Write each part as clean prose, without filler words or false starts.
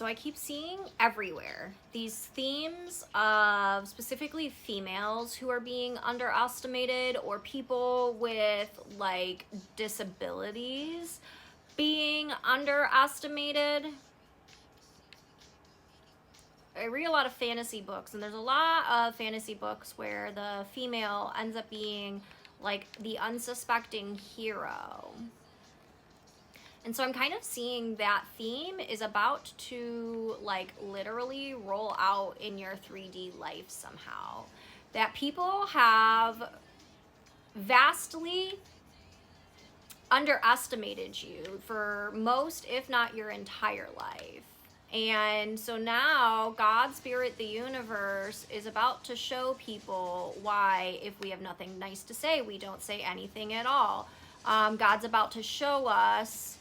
So I keep seeing everywhere these themes of specifically females who are being underestimated, or people with like disabilities being underestimated. I read a lot of fantasy books, and there's a lot of fantasy books where the female ends up being like the unsuspecting hero. And so I'm kind of seeing that theme is about to like literally roll out in your 3D life somehow. That people have vastly underestimated you for most, if not your entire life. And so now God, Spirit, the universe is about to show people why, if we have nothing nice to say, we don't say anything at all. God's about to show us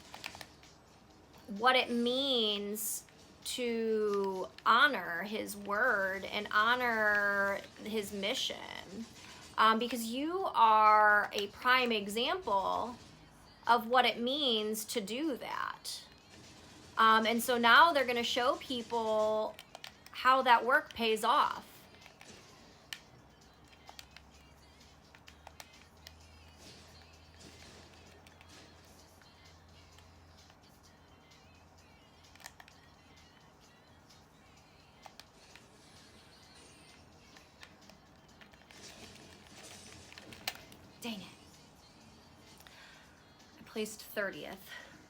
what it means to honor his word and honor his mission. Because you are a prime example of what it means to do that. And so now they're going to show people how that work pays off. Dang it. I placed 30th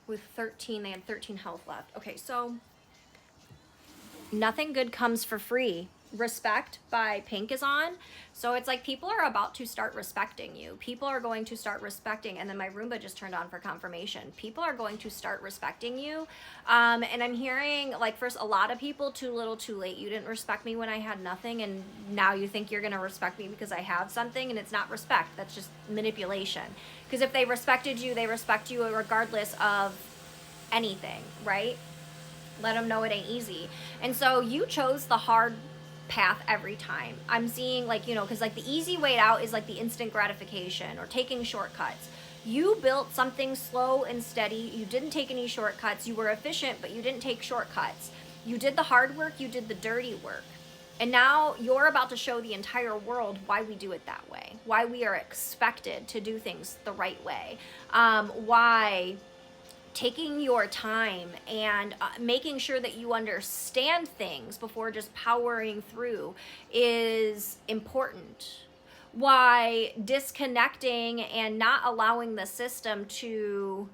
with 13. They had 13 health left. Okay, so nothing good comes for free. Respect by Pink is on. So it's like people are about to start respecting you. People are going to start respecting, and then my Roomba just turned on for confirmation. People are going to start respecting you. And I'm hearing like, first, a lot of people, too little too late. You didn't respect me when I had nothing, and now you think you're going to respect me because I have something, and it's not respect. That's just manipulation. Because if they respected you, they respect you regardless of anything, right? Let them know it ain't easy. And so you chose the hard path every time. I'm seeing like, you know, because like the easy way out is like the instant gratification or taking shortcuts. You built something slow and steady. You didn't take any shortcuts. You were efficient, but you didn't take shortcuts. You did the hard work. You did the dirty work. And now you're about to show the entire world why we do it that way, why we are expected to do things the right way, why taking your time and making sure that you understand things before just powering through is important. Why disconnecting and not allowing the system to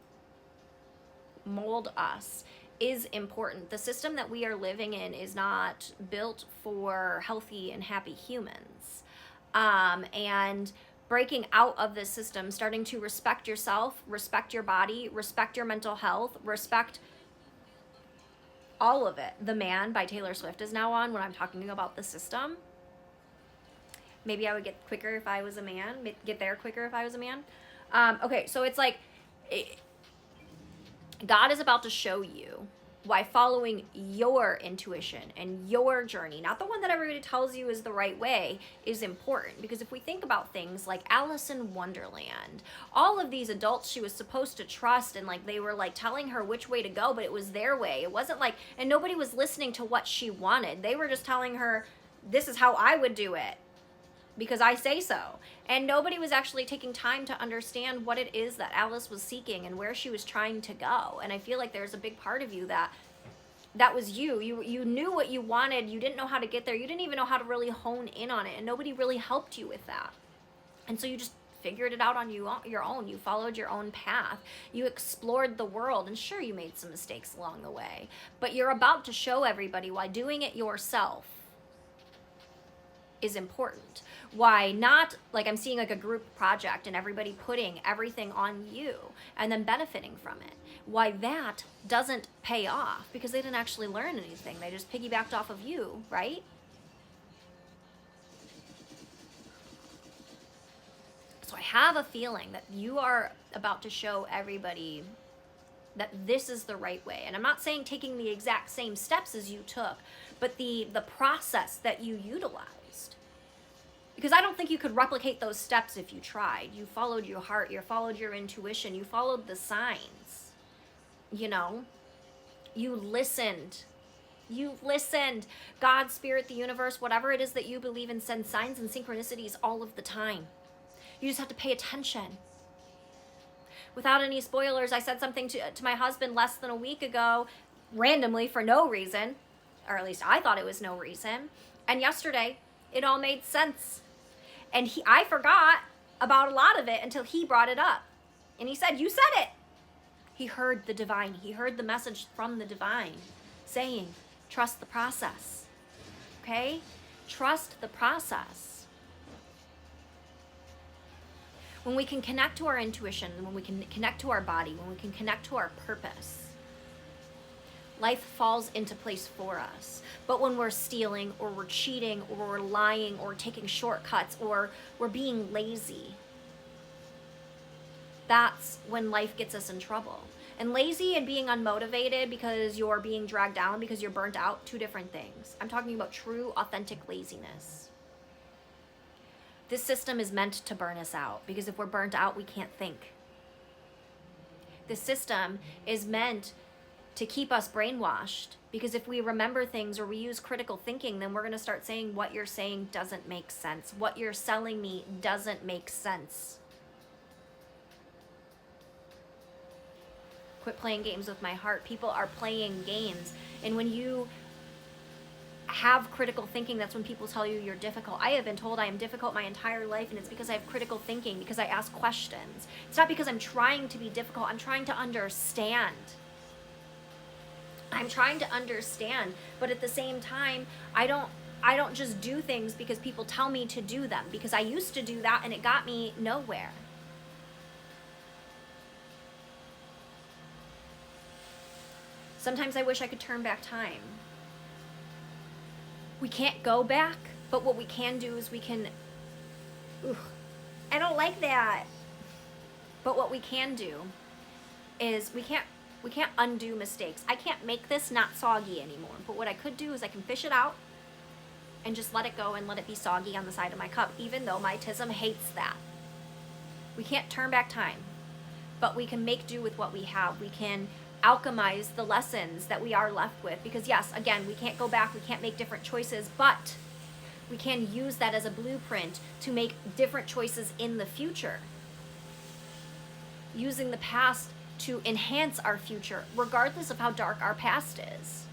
mold us is important. The system that we are living in is not built for healthy and happy humans. And breaking out of this system, starting to respect yourself, respect your body, respect your mental health, respect all of it. The Man by Taylor Swift is now on when I'm talking about the system. Maybe I would get quicker if I was a man, get there quicker if I was a man. Okay, so it's like God is about to show you why following your intuition and your journey, not the one that everybody tells you is the right way, is important. Because if we think about things like Alice in Wonderland, all of these adults she was supposed to trust, and like they were like telling her which way to go, but it was their way. It wasn't like, and nobody was listening to what she wanted. They were just telling her, this is how I would do it because I say so. And nobody was actually taking time to understand what it is that Alice was seeking and where she was trying to go. And I feel like there's a big part of you that was you. You knew what you wanted. You didn't know how to get there. You didn't even know how to really hone in on it. And nobody really helped you with that. And so you just figured it out on your own. You followed your own path. You explored the world. And sure, you made some mistakes along the way. But you're about to show everybody why doing it yourself is important. Why not, like I'm seeing like a group project and everybody putting everything on you and then benefiting from it. Why that doesn't pay off, because they didn't actually learn anything. They just piggybacked off of you, right? So I have a feeling that you are about to show everybody that this is the right way. And I'm not saying taking the exact same steps as you took, but the process that you utilized. Because I don't think you could replicate those steps if you tried. You followed your heart, you followed your intuition, you followed the signs. You know, you listened You've listened. God, spirit, the universe, whatever it is that you believe in, sends signs and synchronicities all of the time. You just have to pay attention. Without any spoilers, I said something to my husband less than a week ago, randomly for no reason, or at least I thought it was no reason. And yesterday, it all made sense. And I forgot about a lot of it until he brought it up. And he said, you said it. He heard the divine. He heard the message from the divine saying, trust the process. Okay? Trust the process. When we can connect to our intuition, when we can connect to our body, when we can connect to our purpose, life falls into place for us. But when we're stealing, or we're cheating, or we're lying, or taking shortcuts, or we're being lazy, that's when life gets us in trouble. And lazy and being unmotivated because you're being dragged down because you're burnt out, two different things. I'm talking about true, authentic laziness. This system is meant to burn us out, because if we're burnt out, we can't think. This system is meant to keep us brainwashed, because if we remember things or we use critical thinking, then we're going to start saying what you're saying doesn't make sense. What you're selling me doesn't make sense. Quit playing games with my heart. People are playing games. And when you have critical thinking, that's when people tell you you're difficult. I have been told I am difficult my entire life, and it's because I have critical thinking, because I ask questions. It's not because I'm trying to be difficult. I'm trying to understand. I'm trying to understand, but at the same time, I don't just do things because people tell me to do them, because I used to do that and it got me nowhere. Sometimes I wish I could turn back time. We can't go back, but what we can do is we can, I don't like that. But what we can do is we can't undo mistakes. I can't make this not soggy anymore. But what I could do is I can fish it out and just let it go and let it be soggy on the side of my cup, even though my tism hates that. We can't turn back time, but we can make do with what we have. We can alchemize the lessons that we are left with, because yes, again, we can't go back, we can't make different choices, but we can use that as a blueprint to make different choices in the future, using the past to enhance our future, regardless of how dark our past is.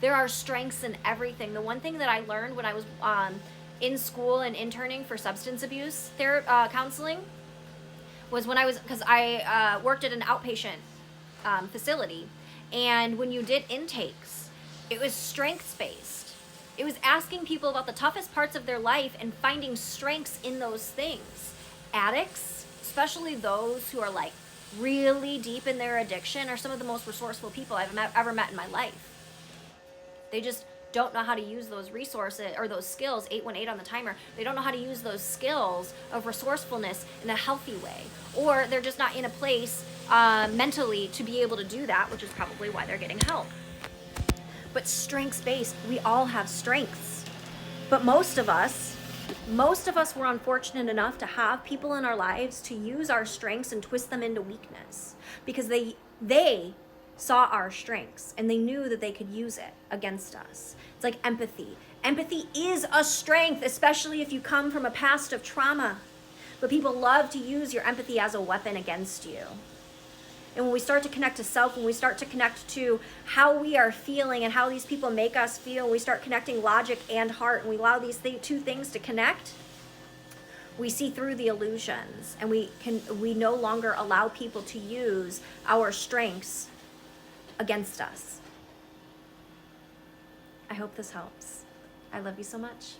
There are strengths in everything. The one thing that I learned when I was in school and interning for substance abuse counseling was when because I worked at an outpatient facility, and when you did intakes, it was strengths-based. It was asking people about the toughest parts of their life and finding strengths in those things. Addicts, especially those who are like really deep in their addiction, are some of the most resourceful people I've ever met in my life. They just don't know how to use those resources or those skills, 818 on the timer. They don't know how to use those skills of resourcefulness in a healthy way. Or they're just not in a place mentally to be able to do that, which is probably why they're getting help. But strengths-based, we all have strengths. But most of us were unfortunate enough to have people in our lives to use our strengths and twist them into weakness, because they saw our strengths and they knew that they could use it against us. It's like empathy. Empathy is a strength, especially if you come from a past of trauma. But people love to use your empathy as a weapon against you. And when we start to connect to self, when we start to connect to how we are feeling and how these people make us feel, we start connecting logic and heart, and we allow these two things to connect, we see through the illusions, and we no longer allow people to use our strengths against us. I hope this helps. I love you so much.